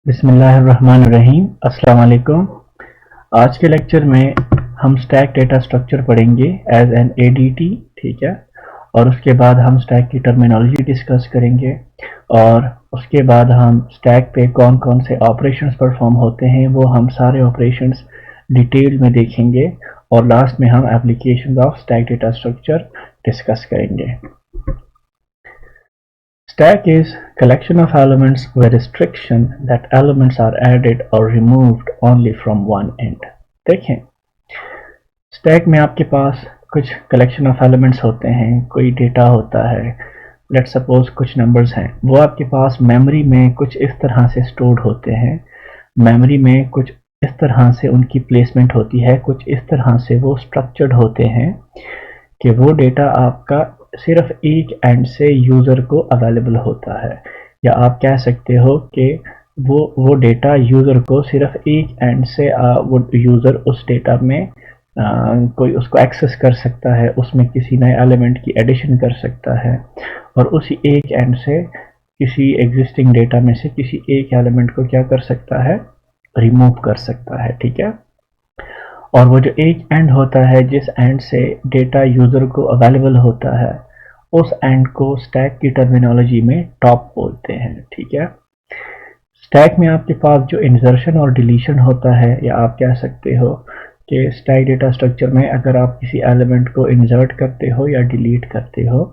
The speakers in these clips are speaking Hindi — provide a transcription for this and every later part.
बिस्मिल्लाहिर्रहमानिर्रहीम। अस्सलाम वालेकुम। आज के लेक्चर में हम स्टैक डेटा स्ट्रक्चर पढ़ेंगे एज एन एडीटी, ठीक है। और उसके बाद हम स्टैक की टर्मिनोलॉजी डिस्कस करेंगे और उसके बाद हम स्टैक पे कौन कौन से ऑपरेशंस परफॉर्म होते हैं वो हम सारे ऑपरेशंस डिटेल में देखेंगे और लास्ट में हम application of stack data structure discuss करेंगे। Stack is collection of elements with restriction that elements are added or removed only from one end। देखें, स्टैक में आपके पास कुछ कलेक्शन ऑफ एलिमेंट्स होते हैं, कोई डेटा होता है, लेट्स सपोज कुछ नंबर्स हैं, वो आपके पास मेमोरी में कुछ इस तरह से स्टोर्ड होते हैं, मेमोरी में कुछ इस तरह से उनकी प्लेसमेंट होती है, कुछ इस तरह से वो स्ट्रक्चर्ड होते हैं कि वो डेटा आपका सिर्फ एक एंड से यूज़र को अवेलेबल होता है, या आप कह सकते हो कि वो डेटा यूज़र को सिर्फ एक एंड से वो यूज़र उस डेटा में कोई उसको एक्सेस कर सकता है, उसमें किसी नए एलिमेंट की एडिशन कर सकता है और उसी एक एंड से किसी एग्जिस्टिंग डेटा में से किसी एक एलिमेंट को क्या कर सकता है, रिमूव कर सकता है, ठीक है। और वो जो एक एंड होता है जिस एंड से डेटा यूज़र को अवेलेबल होता है, उस एंड को स्टैक की टर्मिनोलॉजी में टॉप बोलते हैं, ठीक है। स्टैक में आपके पास जो इंसर्शन और डिलीशन होता है, या आप कह सकते हो कि स्टैक डेटा स्ट्रक्चर में अगर आप किसी एलिमेंट को इंसर्ट करते हो या डिलीट करते हो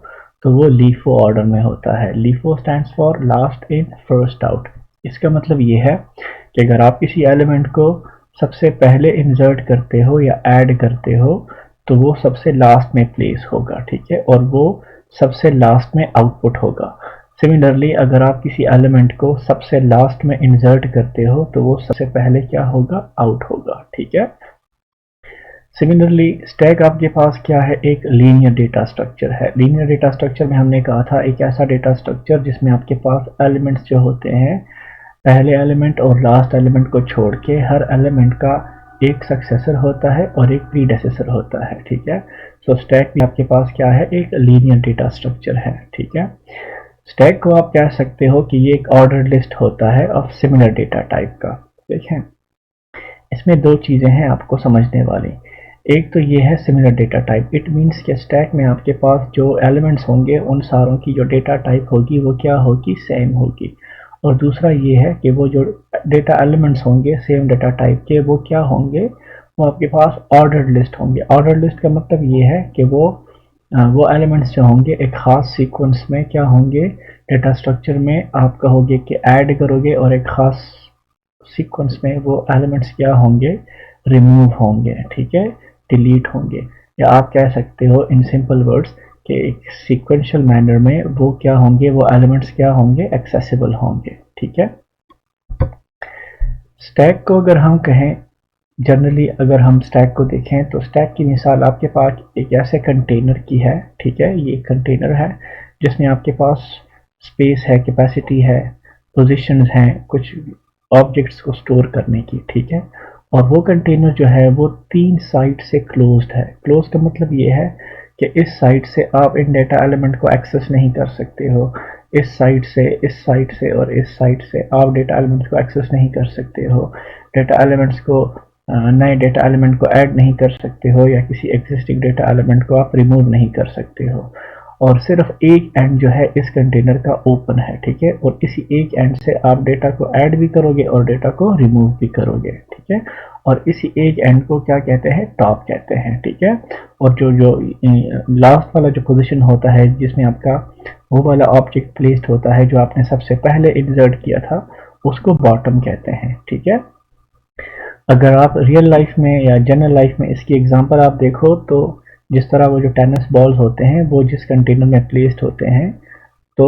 तो वो लीफो ऑर्डर में होता है। LIFO stands for last in first out. इसका मतलब ये है कि अगर आप किसी एलिमेंट को सबसे पहले इंसर्ट करते हो या ऐड करते हो तो वो सबसे लास्ट में प्लेस होगा, ठीक है, और वो सबसे लास्ट में आउटपुट होगा। सिमिलरली अगर आप किसी एलिमेंट को सबसे लास्ट में इंसर्ट करते हो तो वो सबसे पहले क्या होगा, आउट होगा, ठीक है। सिमिलरली स्टैक आपके पास क्या है, एक लीनियर डेटा स्ट्रक्चर है। लीनियर डेटा स्ट्रक्चर में हमने कहा था एक ऐसा डेटा स्ट्रक्चर जिसमें आपके पास एलिमेंट्स जो होते हैं, पहले एलिमेंट और लास्ट एलिमेंट को छोड़ के हर एलिमेंट का एक सक्सेसर होता है और एक प्रीडेसेसर होता है, ठीक है। सो स्टैक में आपके पास क्या है, एक लीनियर डेटा स्ट्रक्चर है, ठीक है। स्टैक को आप कह सकते हो कि ये एक ऑर्डर लिस्ट होता है ऑफ सिमिलर डेटा टाइप का। देखें, इसमें दो चीज़ें हैं आपको समझने वाली। एक तो ये है similar data type. It means कि स्टैक में आपके पास जो एलिमेंट्स होंगे उन सारों की जो डेटा टाइप होगी वो क्या होगी, सेम होगी। और दूसरा ये है कि वो जो डेटा एलिमेंट्स होंगे सेम डेटा टाइप के, वो क्या होंगे, वो आपके पास ऑर्डर्ड लिस्ट होंगे। ऑर्डर्ड लिस्ट का मतलब ये है कि वो एलिमेंट्स जो होंगे एक ख़ास सीक्वेंस में क्या होंगे, डेटा स्ट्रक्चर में आप कहोगे कि ऐड करोगे और एक ख़ास सीक्वेंस में वो एलिमेंट्स क्या होंगे, रिमूव होंगे, ठीक है, डिलीट होंगे। या आप कह सकते हो इन सिंपल वर्ड्स कि एक सीक्वेंशियल मैनर में वो क्या होंगे, वो एलिमेंट्स क्या होंगे, एक्सेसिबल होंगे, ठीक है। स्टैक को अगर हम कहें, जनरली अगर हम स्टैक को देखें तो स्टैक की मिसाल आपके पास एक ऐसे कंटेनर की है, ठीक है। ये कंटेनर है जिसमें आपके पास स्पेस है, कैपेसिटी है, पोजीशंस हैं, कुछ ऑब्जेक्ट्स को स्टोर करने की, ठीक है। और वो कंटेनर जो है वो तीन साइड से क्लोज्ड है। क्लोज का मतलब ये है कि इस साइड से आप इन डेटा एलिमेंट को एक्सेस नहीं कर सकते हो, इस साइड से, इस साइड से और इस साइड से आप डेटा एलिमेंट्स को एक्सेस नहीं कर सकते हो। डेटा एलिमेंट्स को नए डेटा एलिमेंट को ऐड नहीं कर सकते हो या किसी एग्जिस्टिंग डेटा एलिमेंट को आप रिमूव नहीं कर सकते हो। और सिर्फ एक एंड जो है इस कंटेनर का ओपन है, ठीक है, और इसी एक एंड से आप डेटा को ऐड भी करोगे और डेटा को रिमूव भी करोगे, ठीक है। और इसी एक एंड को क्या कहते हैं, टॉप कहते हैं, ठीक है। और जो जो लास्ट वाला जो पोजीशन होता है जिसमें आपका वो वाला ऑब्जेक्ट प्लेस्ड होता है जो आपने सबसे पहले इंसर्ट किया था, उसको बॉटम कहते हैं, ठीक है। अगर आप रियल लाइफ में या जनरल लाइफ में इसकी एग्जांपल आप देखो तो जिस तरह वो जो टेनिस बॉल्स होते हैं वो जिस कंटेनर में प्लेस्ड होते हैं, तो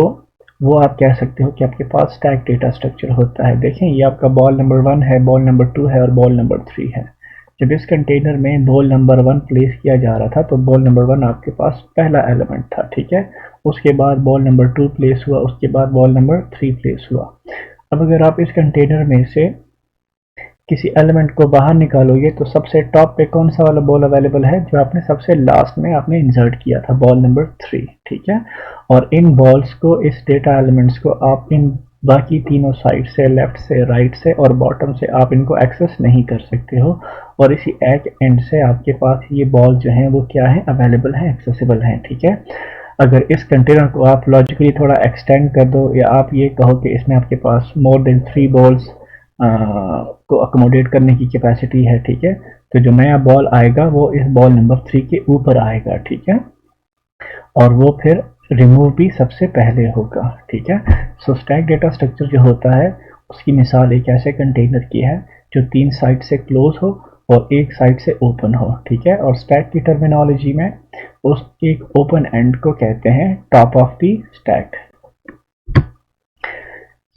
वो आप कह सकते हो कि आपके पास स्टैक डेटा स्ट्रक्चर होता है। देखें, ये आपका बॉल नंबर 1 है, बॉल नंबर 2 है और बॉल नंबर 3 है। जब इस कंटेनर में बॉल नंबर 1 प्लेस किया जा रहा था तो बॉल नंबर 1 आपके पास पहला एलिमेंट था, ठीक है। उसके बाद बॉल नंबर 2 प्लेस हुआ, उसके बाद बॉल नंबर 3 प्लेस हुआ। अब अगर आप इस कंटेनर में से किसी एलिमेंट को बाहर निकालोगे तो सबसे टॉप पे कौन सा वाला बॉल अवेलेबल है, जो आपने सबसे लास्ट में आपने इंसर्ट किया था, बॉल नंबर 3, ठीक है। और इन बॉल्स को, इस डेटा एलिमेंट्स को आप इन बाकी तीनों साइड से, लेफ्ट से, राइट से और बॉटम से आप इनको एक्सेस नहीं कर सकते हो। और इसी एक एंड से आपके पास ये बॉल जो हैं वो क्या है, अवेलेबल हैं, एक्सेसिबल हैं, ठीक है। अगर इस कंटेनर को आप लॉजिकली थोड़ा एक्सटेंड कर दो, या आप ये कहो कि इसमें आपके पास मोर देन 3 बॉल्स को अकोमोडेट करने की कैपेसिटी है, ठीक है, तो जो नया बॉल आएगा वो इस बॉल नंबर 3 के ऊपर आएगा, ठीक है, और वो फिर रिमूव भी सबसे पहले होगा, ठीक है। सो स्टैक डेटा स्ट्रक्चर जो होता है उसकी मिसाल एक ऐसे कंटेनर की है जो 3 साइड से क्लोज हो और एक साइड से ओपन हो, ठीक है। और स्टैक की टर्मिनोलॉजी में उस एक ओपन एंड को कहते हैं top of the stack.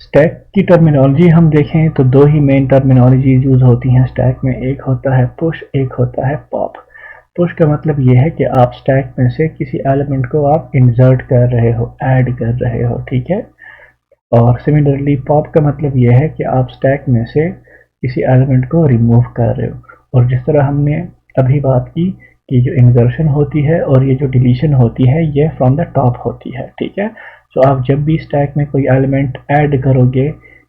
Stack की टर्मिनोलॉजी हम देखें तो दो ही मेन टर्मिनोलॉजी यूज होती हैं स्टैक में, एक होता है पुश, एक होता है पॉप। पुश का मतलब ये है कि आप स्टैक में से किसी एलिमेंट को आप इंसर्ट कर रहे हो, ऐड कर रहे हो, ठीक है। और सिमिलरली पॉप का मतलब ये है कि आप स्टैक में से किसी एलिमेंट को रिमूव कर रहे हो। और जिस तरह हमने अभी बात की कि जो इंसर्शन होती है और ये जो डिलीशन होती है ये फ्रॉम द टॉप होती है, ठीक है। तो आप जब भी स्टैक में कोई एलिमेंट ऐड करोगे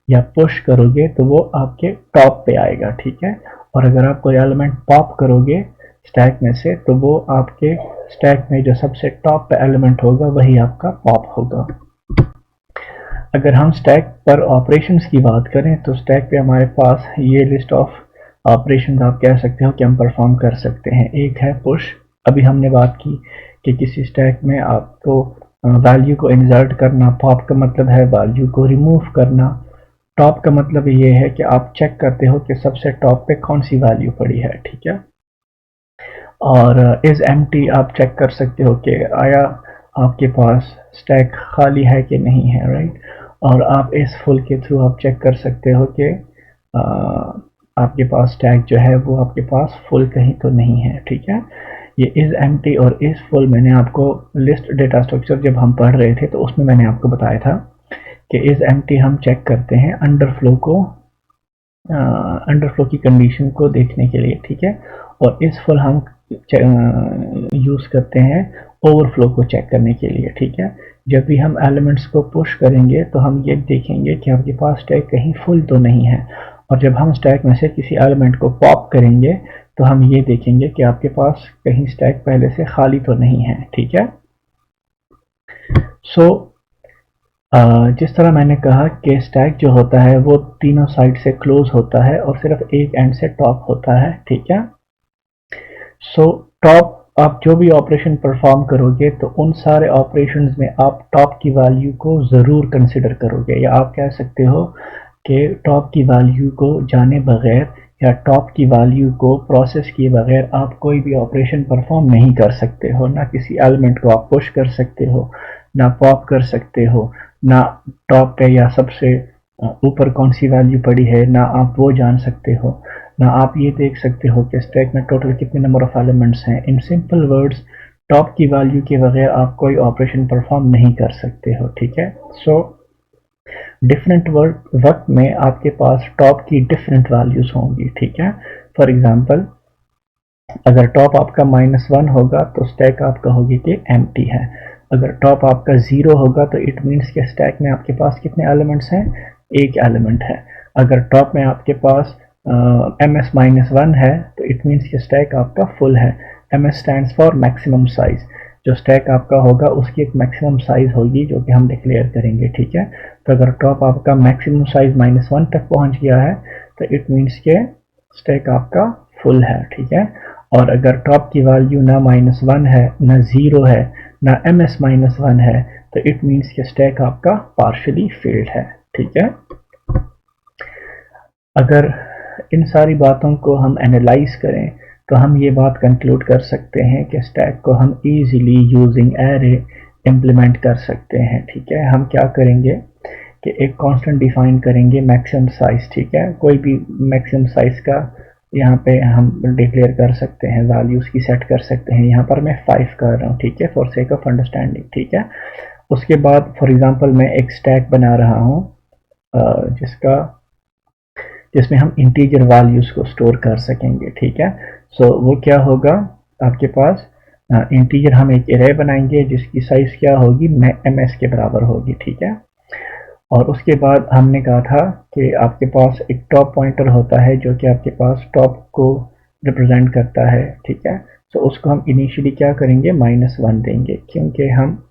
या पुश करोगे तो वो आपके टॉप पे आएगा, ठीक है। और अगर आप कोई एलिमेंट पॉप करोगे स्टैक में से तो वो आपके स्टैक में जो सबसे टॉप पे एलिमेंट होगा वही आपका पॉप होगा। अगर हम स्टैक पर ऑपरेशंस की बात करें तो स्टैक पे हमारे पास ये लिस्ट ऑफ ऑपरेशंस आप कह सकते हो कि हम परफॉर्म कर सकते हैं। एक है पुश, अभी हमने बात की कि किसी स्टैक में आपको वैल्यू को इंसर्ट करना। पॉप का मतलब है वैल्यू को रिमूव करना। टॉप का मतलब ये है कि आप चेक करते हो कि सबसे टॉप पे कौन सी वैल्यू पड़ी है, ठीक है। और इज एम्प्टी आप चेक कर सकते हो कि आया आपके पास स्टैक खाली है कि नहीं है, राइट। और आप इस फुल के थ्रू आप चेक कर सकते हो कि आपके पास स्टैक जो है वो आपके पास फुल कहीं तो नहीं है, ठीक है। ये इज एम्प्टी और इज फुल मैंने आपको लिस्ट डेटा स्ट्रक्चर जब हम पढ़ रहे थे तो उसमें मैंने आपको बताया था कि इज एम्प्टी हम चेक करते हैं अंडरफ्लो को, अंडरफ्लो की कंडीशन को देखने के लिए, ठीक है। और इस फुल हम यूज़ करते हैं ओवरफ्लो को चेक करने के लिए, ठीक है। जब भी हम एलिमेंट्स को पुश करेंगे तो हम ये देखेंगे कि आपके पास स्टैक कहीं फुल तो नहीं है। और जब हम स्टैक में से किसी एलिमेंट को पॉप करेंगे तो हम ये देखेंगे कि आपके पास कहीं स्टैक पहले से खाली तो नहीं है, ठीक है। सो जिस तरह मैंने कहा कि स्टैक जो होता है वो तीनों साइड से क्लोज होता है और सिर्फ एक एंड से टॉप होता है, ठीक है। सो टॉप आप जो भी ऑपरेशन परफॉर्म करोगे तो उन सारे ऑपरेशंस में आप टॉप की वैल्यू को ज़रूर कंसिडर करोगे, या आप कह सकते हो कि टॉप की वैल्यू को जाने बगैर या टॉप की वैल्यू को प्रोसेस किए बगैर आप कोई भी ऑपरेशन परफॉर्म नहीं कर सकते हो। ना किसी एलिमेंट को आप पुश कर सकते हो, ना पॉप कर सकते हो, ना टॉप पे या सबसे ऊपर कौन सी वैल्यू पड़ी है ना आप वो जान सकते हो, ना आप ये देख सकते हो कि स्टैक में टोटल कितने नंबर ऑफ एलिमेंट्स हैं। इन सिंपल वर्ड्स टॉप की वैल्यू के बगैर आप कोई ऑपरेशन परफॉर्म नहीं कर सकते हो, ठीक है। सो डिफरेंट वक्त में आपके पास टॉप की डिफरेंट वैल्यूज होंगी, ठीक है। फॉर एग्जांपल अगर टॉप आपका -1 होगा तो स्टैक आप कहोगे कि एम्प्टी है। अगर टॉप आपका 0 होगा तो इट मीन्स कि स्टैक में आपके पास कितने एलिमेंट्स हैं, एक एलिमेंट है। अगर टॉप में आपके पास ms-1 है तो इट मीन्स कि स्टैक आपका फुल है। ms stands for maximum size. जो स्टैक आपका होगा उसकी एक मैक्सिमम साइज होगी जो कि हम डिक्लेयर करेंगे, ठीक है। तो अगर टॉप आपका मैक्सिमम साइज -1 तक पहुंच गया है तो इट मीन्स के स्टैक आपका फुल है, ठीक है। और अगर टॉप की वैल्यू ना -1 है, ना 0 है, ना ms-1 है तो इट मीन्स के स्टैक आपका पार्शियली फेल्ड है, ठीक है। अगर इन सारी बातों को हम एनालाइज करें तो हम ये बात कंक्लूड कर सकते हैं कि स्टैक को हम इजीली यूजिंग एरे इम्प्लीमेंट कर सकते हैं, ठीक है। हम क्या करेंगे कि एक कांस्टेंट डिफाइन करेंगे मैक्सिमम साइज, ठीक है। कोई भी मैक्सिमम साइज का यहाँ पे हम डिक्लेयर कर सकते हैं, वैल्यूज की सेट कर सकते हैं। यहाँ पर मैं 5 कर रहा हूँ, ठीक है, फॉर सेक ऑफ अंडरस्टैंडिंग, ठीक है। उसके बाद फॉर एग्जांपल मैं एक स्टैक बना रहा हूँ जिसमें हम इंटीजर वैल्यूज को स्टोर कर सकेंगे, ठीक है। सो वो क्या होगा, आपके पास इंटीजर हम एक एरे बनाएंगे जिसकी साइज क्या होगी, ms के बराबर होगी, ठीक है। और उसके बाद हमने कहा था कि आपके पास एक टॉप पॉइंटर होता है जो कि आपके पास टॉप को रिप्रेजेंट करता है, ठीक है। तो उसको हम इनिशियली क्या करेंगे, -1 देंगे, क्योंकि हम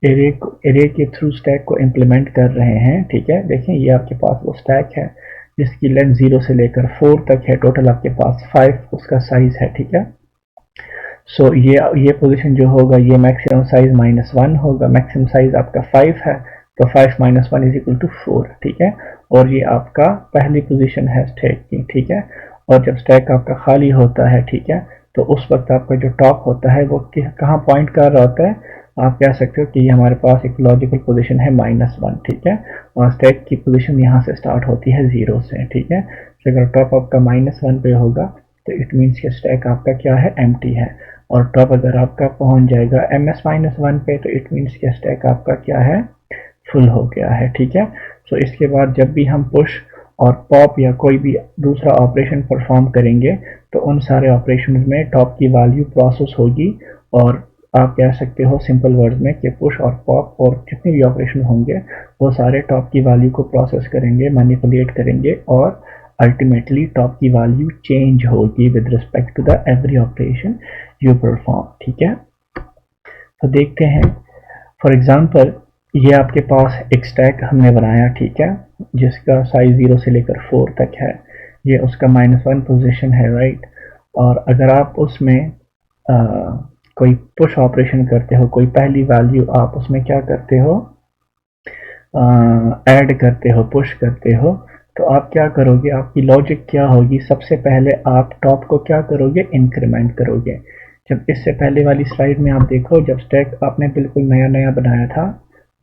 एरे के थ्रू स्टैक को इम्प्लीमेंट कर रहे हैं, ठीक है। देखें ये आपके पास वो स्टैक है जिसकी लेंथ 0 से लेकर 4 तक है, टोटल आपके पास 5 उसका साइज है, ठीक है। सो ये पोजीशन जो होगा ये मैक्सिमम साइज -1 होगा, मैक्सिमम साइज आपका 5 है, तो 5 - 1 इज इक्वल टू 4, ठीक है। और ये आपका पहली पोजीशन है स्टैक की, ठीक है। और जब स्टैक आपका खाली होता है, ठीक है, तो उस वक्त आपका जो टॉप होता है वो कहाँ पॉइंट कर रहा होता है, आप कह सकते हो कि ये हमारे पास एक लॉजिकल पोजीशन है -1, ठीक है। और स्टैक की पोजीशन यहाँ से स्टार्ट होती है 0 से, ठीक है। तो अगर टॉप आपका -1 पे होगा तो इट मीन्स कि स्टैक आपका क्या है, एम्प्टी है। और टॉप अगर आपका पहुंच जाएगा ms-1 पे तो इट मीन्स कि स्टैक आपका क्या है, फुल हो गया है, ठीक है। तो इसके बाद जब भी हम पुश और पॉप या कोई भी दूसरा ऑपरेशन परफॉर्म करेंगे तो उन सारे ऑपरेशन में टॉप की वैल्यू प्रोसेस होगी, और आप कह सकते हो सिंपल वर्ड में कि पुश और पॉप और जितने भी ऑपरेशन होंगे वो सारे टॉप की वैल्यू को प्रोसेस करेंगे, मैनिपुलेट करेंगे, और अल्टीमेटली टॉप की वैल्यू चेंज होगी with respect to the every operation you perform, ठीक है। तो देखते हैं, फॉर एग्जांपल ये आपके पास एक स्टैक हमने बनाया, ठीक है, जिसका साइज 0 से लेकर 4 तक है, ये उसका -1 पोजीशन है, राइट। और अगर आप उसमें कोई पुश ऑपरेशन करते हो, कोई पहली वैल्यू आप उसमें क्या करते हो, ऐड करते हो, पुश करते हो, तो आप क्या करोगे, आपकी लॉजिक क्या होगी, सबसे पहले आप टॉप को क्या करोगे, इंक्रीमेंट करोगे। जब इससे पहले वाली स्लाइड में आप देखो, जब स्टैक आपने बिल्कुल नया नया बनाया था,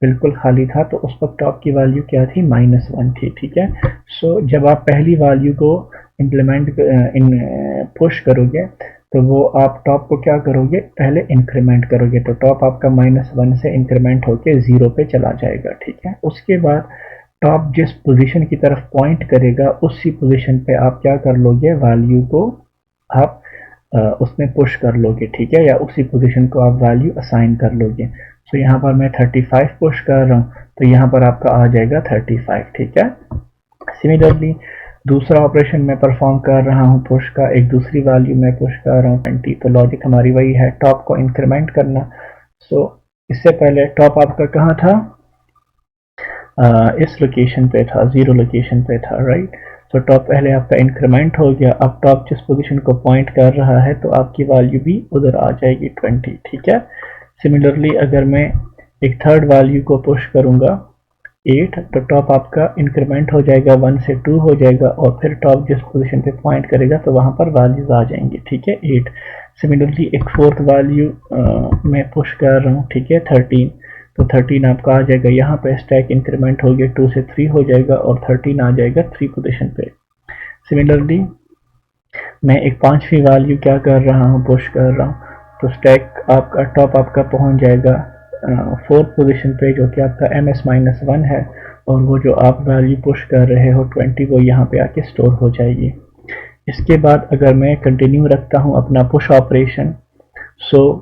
बिल्कुल खाली था, तो उस वक्त टॉप की वैल्यू क्या थी, -1 थी, ठीक है। सो जब आप पहली वैल्यू को इम्प्लीमेंट पुश करोगे तो वो आप टॉप को क्या करोगे, पहले इंक्रीमेंट करोगे, तो टॉप आपका -1 से इंक्रीमेंट होके 0 पे चला जाएगा, ठीक है। उसके बाद टॉप जिस पोजीशन की तरफ पॉइंट करेगा उसी पोजीशन पे आप क्या कर लोगे, वैल्यू को आप उसमें पुश कर लोगे, ठीक है, या उसी पोजीशन को आप वैल्यू असाइन कर लोगे। तो यहाँ पर मैं 35 पुश कर रहा हूँ, तो यहाँ पर आपका आ जाएगा 35, ठीक है। सिमिलरली दूसरा ऑपरेशन मैं परफॉर्म कर रहा हूँ पुश का, एक दूसरी वैल्यू मैं पुश कर रहा हूँ 20, तो लॉजिक हमारी वही है, टॉप को इंक्रीमेंट करना। सो इससे पहले टॉप आपका कहाँ था, इस लोकेशन पे था, 0 लोकेशन पे था, राइट। तो टॉप पहले आपका इंक्रीमेंट हो गया, अब टॉप जिस पोजीशन को पॉइंट कर रहा है तो आपकी वैल्यू भी उधर आ जाएगी 20, ठीक है। सिमिलरली अगर मैं एक थर्ड वैल्यू को पुश करूंगा 8, तो टॉप आपका इंक्रीमेंट हो जाएगा, 1 से 2 हो जाएगा, और फिर टॉप जिस पोजीशन पे पॉइंट करेगा तो वहां पर वैल्यूज आ जाएंगी, ठीक है, 8। सिमिलरली एक फोर्थ वैल्यू मैं पुश कर रहा हूँ, ठीक है, 13, तो 13 आपका आ जाएगा, यहाँ पे स्टैक इंक्रीमेंट हो गया, 2 से 3 हो जाएगा, और 13 आ जाएगा 3 पोजीशन पे। सिमिलरली मैं एक पांचवी वैल्यू क्या कर रहा हूँ, पुश कर रहा हूँ, तो स्टैक आपका टॉप आपका पहुंच जाएगा 4th पोजीशन पे, जो कि आपका ms-1 है, और वो जो आप वैल्यू पुश कर रहे हो 20, वो यहाँ पे आके स्टोर हो जाएगी। इसके बाद अगर मैं कंटिन्यू रखता हूँ अपना push operation, so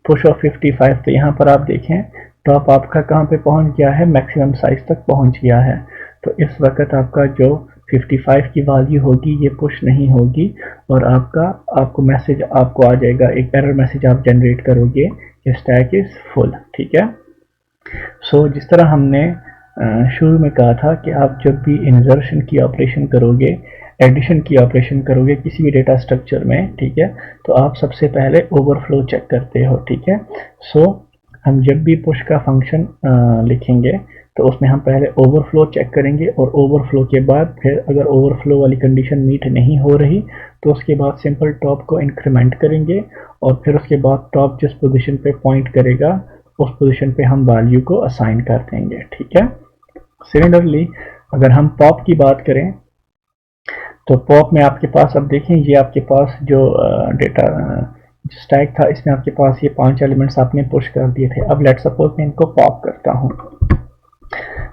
push of 55, तो यहाँ पर आप देखें टॉप आपका कहाँ पे पहुंच गया है, मैक्सिमम साइज तक पहुंच गया है। तो इस वक्त आपका जो 55 की वैल्यू होगी ये पुश नहीं होगी, और आपको मैसेज आपको आ जाएगा, एक एरर मैसेज आप जनरेट करोगे कि स्टैक इज फुल, ठीक है। सो जिस तरह हमने शुरू में कहा था कि आप जब भी इंसर्शन की ऑपरेशन करोगे, एडिशन की ऑपरेशन करोगे किसी भी डेटा स्ट्रक्चर में, ठीक है, तो आप सबसे पहले ओवरफ्लो चेक करते हो, ठीक है। सो हम जब भी पुश का फंक्शन लिखेंगे तो उसमें हम पहले ओवरफ्लो चेक करेंगे, और ओवरफ्लो के बाद फिर अगर ओवरफ्लो वाली कंडीशन मीट नहीं हो रही तो उसके बाद सिंपल टॉप को इंक्रीमेंट करेंगे, और फिर उसके बाद टॉप जिस पोजीशन पे पॉइंट करेगा उस पोजीशन पे हम वैल्यू को असाइन कर देंगे, ठीक है। सिमिलरली अगर हम पॉप की बात करें तो पॉप में आपके पास, अब देखें ये आपके पास जो डेटा स्टैक था इसमें आपके पास ये 5 एलिमेंट्स आपने पुश कर दिए थे। अब लेट्स सपोज मैं इनको पॉप करता हूँ,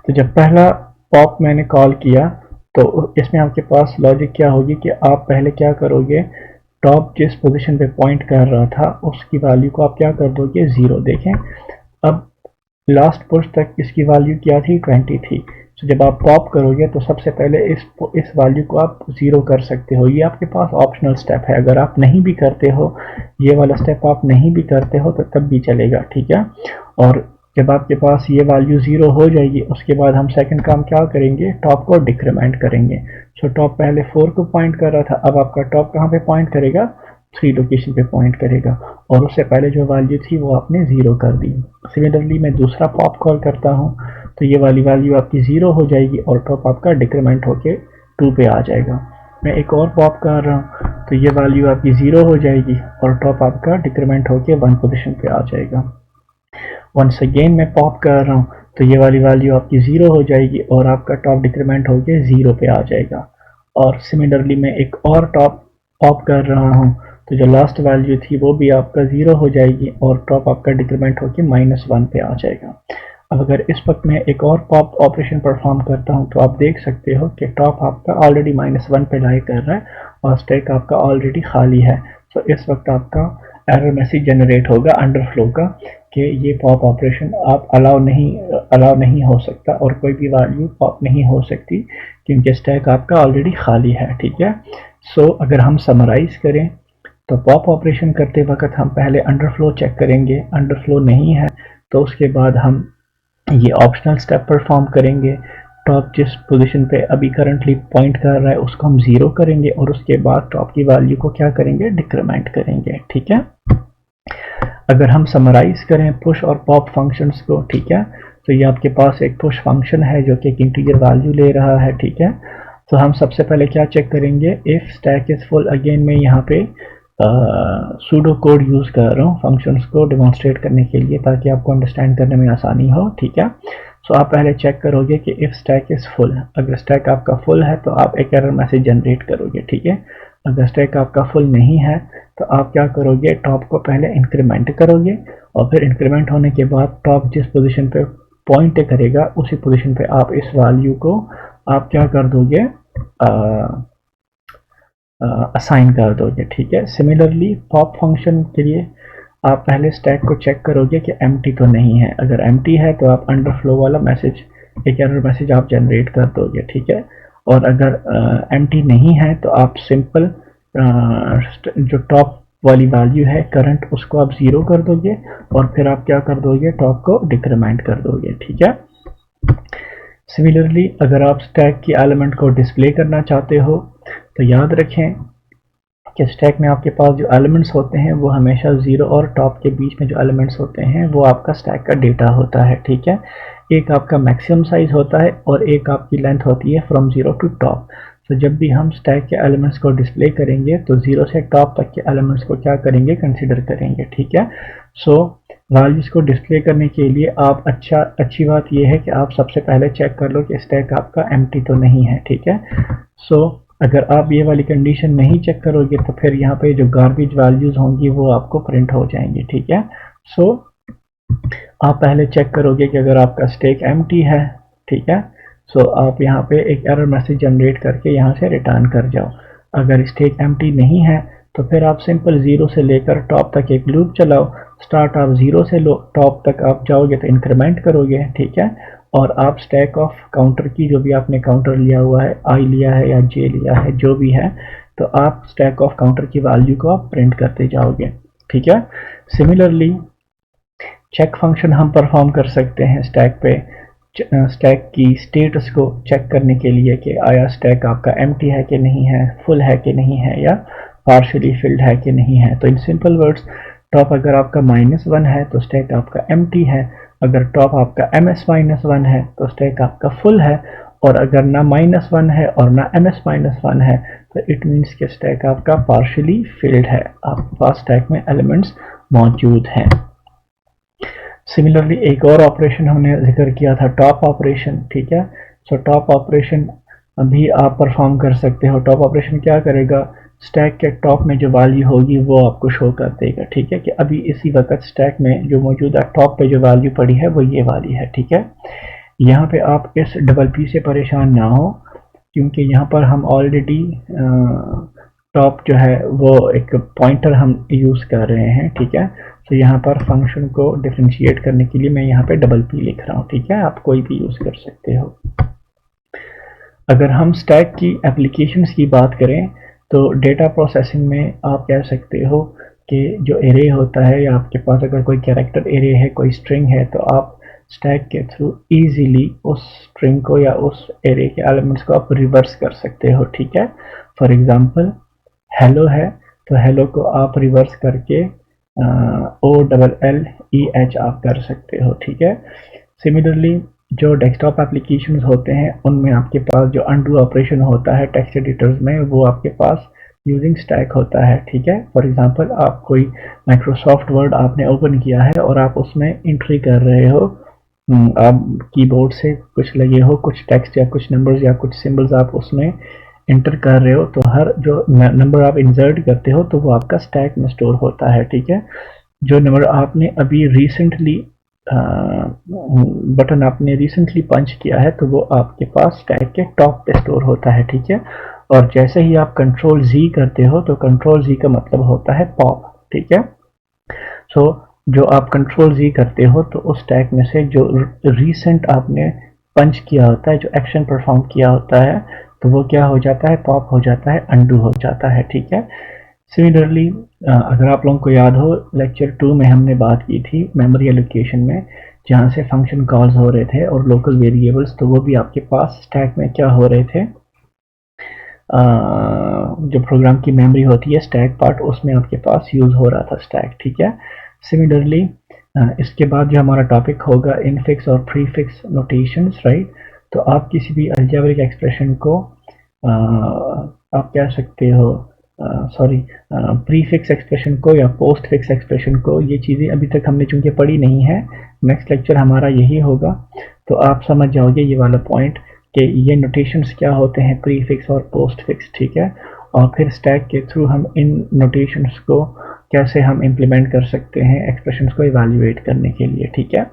तो जब पहला पॉप मैंने कॉल किया तो इसमें आपके पास लॉजिक क्या होगी कि आप पहले क्या करोगे, टॉप जिस पोजीशन पे पॉइंट कर रहा था उसकी वैल्यू को आप क्या कर दोगे, 0। देखें अब लास्ट पुश तक इसकी वैल्यू क्या थी, 20 थी। तो जब आप पॉप करोगे तो सबसे पहले इस वैल्यू को आप 0 कर सकते हो। ये आपके पास ऑप्शनल स्टेप है, अगर आप नहीं भी करते हो, ये वाला स्टेप आप नहीं भी करते हो तो तब भी चलेगा, ठीक है। और जब आपके पास ये वैल्यू 0 हो जाएगी, उसके बाद हम सेकंड काम क्या करेंगे, टॉप को डिक्रीमेंट करेंगे। सो टॉप पहले 4 को पॉइंट कर रहा था, अब आपका टॉप कहाँ पे पॉइंट करेगा, 3 लोकेशन पे पॉइंट करेगा, और उससे पहले जो वैल्यू थी वो आपने 0 कर दी। सिमिलरली मैं दूसरा पॉप कॉल करता हूँ, तो ये वाली वैल्यू आपकी 0 हो जाएगी और टॉप आपका डिक्रीमेंट होके 2 पे आ जाएगा। मैं एक और पॉप कर रहा हूँ, तो ये वैल्यू आपकी 0 हो जाएगी और टॉप आपका डिक्रीमेंट होके 1 पोजीशन पे आ जाएगा। वंस अगेन मैं पॉप कर रहा हूँ, तो ये वाली वैल्यू आपकी 0 हो जाएगी और आपका टॉप डिक्रीमेंट होके 0 पे आ जाएगा। और सिमिलरली मैं एक और टॉप पॉप कर रहा हूँ, तो जो लास्ट वैल्यू थी वो भी आपका 0 हो जाएगी और टॉप आपका डिक्रीमेंट होके -1 पे आ जाएगा। अब अगर इस वक्त मैं एक और पॉप ऑपरेशन परफॉर्म करता हूँ, तो आप देख सकते हो कि टॉप आपका ऑलरेडी -1 पे लाई कर रहा है और स्टैक आपका ऑलरेडी खाली है। तो इस वक्त आपका एरर मैसेज जनरेट होगा अंडरफ्लो का कि ये पॉप ऑपरेशन आप अलाउ नहीं हो सकता और कोई भी वैल्यू पॉप नहीं हो सकती, क्योंकि स्टैक आपका ऑलरेडी खाली है, ठीक है। सो अगर हम समराइज करें, तो पॉप ऑपरेशन करते वक्त हम पहले अंडरफ्लो चेक करेंगे, अंडरफ्लो नहीं है तो उसके बाद हम ये ऑप्शनल स्टेप परफॉर्म करेंगे। टॉप जिस पोजीशन पे अभी करंटली पॉइंट कर रहा है उसको हम 0 करेंगे और उसके बाद टॉप की वैल्यू को क्या करेंगे, डिक्रीमेंट करेंगे, ठीक है। अगर हम समराइज करें पुश और पॉप फंक्शंस को, ठीक है, तो ये आपके पास एक पुश फंक्शन है जो कि एक इंटीजर वैल्यू ले रहा है, ठीक है। तो हम सबसे पहले क्या चेक करेंगे, if stack is full. Again मैं यहाँ पे सूडो कोड यूज़ कर रहा हूँ फंक्शंस को डेमोन्स्ट्रेट करने के लिए ताकि आपको अंडरस्टैंड करने में आसानी हो, ठीक है। सो आप पहले चेक करोगे कि इफ स्टैक इज़ फुल। अगर स्टैक आपका फुल है तो आप एक एरर मैसेज जनरेट करोगे, ठीक है। अगर स्टैक आपका फुल नहीं है तो आप क्या करोगे, टॉप को पहले इंक्रीमेंट करोगे और फिर इंक्रीमेंट होने के बाद टॉप जिस पोजीशन पे पॉइंट करेगा उसी पोजीशन पे आप इस वैल्यू को आप क्या कर दोगे, असाइन कर दोगे, ठीक है। सिमिलरली पॉप फंक्शन के लिए आप पहले स्टैक को चेक करोगे कि एम्प्टी तो नहीं है। अगर एम्प्टी है तो आप अंडरफ्लो वाला मैसेज, एक एरर मैसेज आप जनरेट कर दोगे, ठीक है। और अगर एम्प्टी नहीं है तो आप सिंपल जो टॉप वाली वैल्यू है करंट, उसको आप 0 कर दोगे और फिर आप क्या कर दोगे, टॉप को डिक्रीमेंट कर दोगे, ठीक है। सिमिलरली अगर आप स्टैक की एलिमेंट को डिस्प्ले करना चाहते हो तो याद रखें कि स्टैक में आपके पास जो एलिमेंट्स होते हैं वो हमेशा 0 और टॉप के बीच में जो एलिमेंट्स होते हैं वो आपका स्टैक का डेटा होता है, ठीक है। एक आपका मैक्सिमम साइज होता है और एक आपकी लेंथ होती है फ्रॉम 0 टू टॉप। तो जब भी हम स्टैक के एलिमेंट्स को डिस्प्ले करेंगे तो 0 से टॉप तक के एलिमेंट्स को क्या करेंगे, कंसिडर करेंगे, ठीक है। सो वैल्यूज़ को डिस्प्ले करने के लिए आप अच्छी बात यह है कि आप सबसे पहले चेक कर लो कि स्टैक आपका एम्प्टी तो नहीं है, ठीक है। सो अगर आप ये वाली कंडीशन नहीं चेक करोगे तो फिर यहाँ पे जो गार्बेज वैल्यूज़ होंगी वो आपको प्रिंट हो जाएंगी, ठीक है। सो आप पहले चेक करोगे कि अगर आपका स्टैक एम्प्टी है, ठीक है, सो आप यहाँ पे एक एरर मैसेज जनरेट करके यहाँ से रिटर्न कर जाओ। अगर स्टैक एम्प्टी नहीं है तो फिर आप सिंपल 0 से लेकर टॉप तक एक लूप चलाओ। स्टार्ट आप 0 से टॉप तक आप जाओगे तो इंक्रीमेंट करोगे, ठीक है, और आप स्टैक ऑफ काउंटर की जो भी आपने काउंटर लिया हुआ है, आई लिया है या जे लिया है, जो भी है, तो आप स्टैक ऑफ काउंटर की वैल्यू को आप प्रिंट करते जाओगे, ठीक है। सिमिलरली चेक फंक्शन हम परफॉर्म कर सकते हैं स्टैक पे, स्टैक की स्टेटस को चेक करने के लिए कि आया स्टैक आपका एम्प्टी है कि नहीं है, फुल है कि नहीं है, या पार्शियली फिल्ड है कि नहीं है। तो इन सिंपल वर्ड्स, टॉप अगर आपका -1 है तो स्टैक आपका एम्प्टी है, अगर टॉप आपका -1 है तो स्टैक आपका फुल है, और अगर ना -1 है और ना -1 है तो इट मीन्स कि स्टैक आपका पार्शियली फिल्ड है, आपके पास स्टैक में एलिमेंट्स मौजूद हैं। सिमिलरली एक और ऑपरेशन हमने जिक्र किया था, टॉप ऑपरेशन, ठीक है। सो टॉप ऑपरेशन भी आप परफॉर्म कर सकते हो। टॉप ऑपरेशन क्या करेगा, स्टैक के टॉप में जो वैल्यू होगी वो आपको शो कर देगा, ठीक है, कि अभी इसी वक्त स्टैक में जो मौजूदा टॉप पे जो वैल्यू पड़ी है वो ये वाली है, ठीक है। यहाँ पे आप इस डबल पी से परेशान ना हो, क्योंकि यहाँ पर हम ऑलरेडी टॉप जो है वो एक पॉइंटर हम यूज़ कर रहे हैं, ठीक है। तो यहाँ पर फंक्शन को डिफरेंशिएट करने के लिए मैं यहाँ पे डबल पी लिख रहा हूँ, ठीक है। आप कोई भी यूज़ कर सकते हो। अगर हम स्टैक की एप्लीकेशंस की बात करें तो डेटा प्रोसेसिंग में आप कह सकते हो कि जो एरे होता है, या आपके पास अगर कोई कैरेक्टर एरे है, कोई स्ट्रिंग है, तो आप स्टैक के थ्रू इजीली उस स्ट्रिंग को या उस एरे के एलिमेंट्स को आप रिवर्स कर सकते हो, ठीक है। फॉर एग्जांपल हेलो है, तो हेलो को आप रिवर्स करके OLLEH आप कर सकते हो, ठीक है। सिमिलरली जो डेस्कटॉप एप्लीकेशंस होते हैं उनमें आपके पास जो अनडू ऑपरेशन होता है टेक्स्ट एडिटर्स में, वो आपके पास यूजिंग स्टैक होता है, ठीक है। फॉर एग्जांपल आप कोई माइक्रोसॉफ्ट वर्ड आपने ओपन किया है और आप उसमें एंट्री कर रहे हो, आप कीबोर्ड से कुछ लगे हो, कुछ टेक्स्ट या कुछ नंबर्स या कुछ सिंबल्स आप उसमें एंटर कर रहे हो, तो हर जो नंबर आप इंसर्ट करते हो तो वो आपका स्टैक में स्टोर होता है, ठीक है। जो नंबर आपने अभी रिसेंटली बटन आपने रिसेंटली पंच किया है, तो वो आपके पास स्टैक के टॉप पे स्टोर होता है, ठीक है। और जैसे ही आप कंट्रोल जी करते हो तो कंट्रोल जी का मतलब होता है पॉप, ठीक है। सो जो आप कंट्रोल जी करते हो तो उस टैग में से जो रिसेंट आपने पंच किया होता है, जो एक्शन परफॉर्म किया होता है, तो वो क्या हो जाता है, पॉप हो जाता है, अनडू हो जाता है, ठीक है। सिमिलरली अगर आप लोगों को याद हो, लेक्चर 2 में हमने बात की थी मेमोरी एलोकेशन में, जहाँ से फंक्शन कॉल्स हो रहे थे और लोकल वेरिएबल्स, तो वो भी आपके पास स्टैक में क्या हो रहे थे, जो प्रोग्राम की मेमोरी होती है स्टैक पार्ट, उसमें आपके पास यूज़ हो रहा था स्टैक, ठीक है। सिमिलरली इसके बाद जो हमारा टॉपिक होगा इनफिक्स और प्रीफिक्स नोटेशंस, राइट। तो आप किसी भी अलजेब्रिक एक्सप्रेशन को आप कह सकते हो, सॉरी, प्रीफिक्स एक्सप्रेशन को या पोस्ट फिक्स एक्सप्रेशन को, ये चीज़ें अभी तक हमने चूंकि पढ़ी नहीं है, नेक्स्ट लेक्चर हमारा यही होगा, तो आप समझ जाओगे ये वाला पॉइंट कि ये नोटेशंस क्या होते हैं, प्रीफिक्स और पोस्ट फिक्स, ठीक है। और फिर स्टैक के थ्रू हम इन नोटेशंस को कैसे हम इम्प्लीमेंट कर सकते हैं एक्सप्रेशंस को इवैल्यूएट करने के लिए, ठीक है।